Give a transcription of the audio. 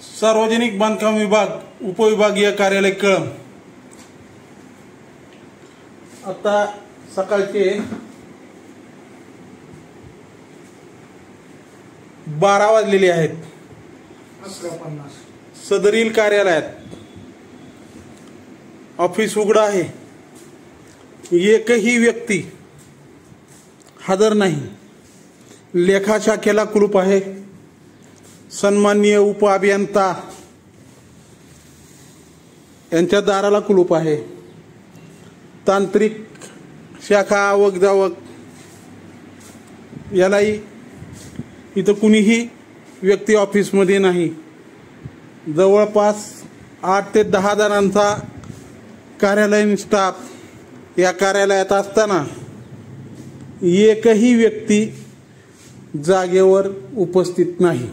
सार्वजनिक बांधकाम विभाग उपविभागीय कार्यालय कळंब। आता सकाळचे 12 वाजलेले आहेत। 11:50 सदरील कार्यालयात ऑफिस उघड आहे, एकही व्यक्ती हजर नाही। लेखा शाखेला कुलूप आहे। सन्माननीय उप अभियंता यांच्या दाराला कुलूप आहे। तांत्रिक शाखा आवक जावक यालाही इथं कुणीही व्यक्ती ऑफिसमध्ये नाही। जवळपास 8 ते 10 जणांचा कार्यालयीन स्टाफ या कार्यालयात असताना एकही व्यक्ती जागेवर उपस्थित नाही।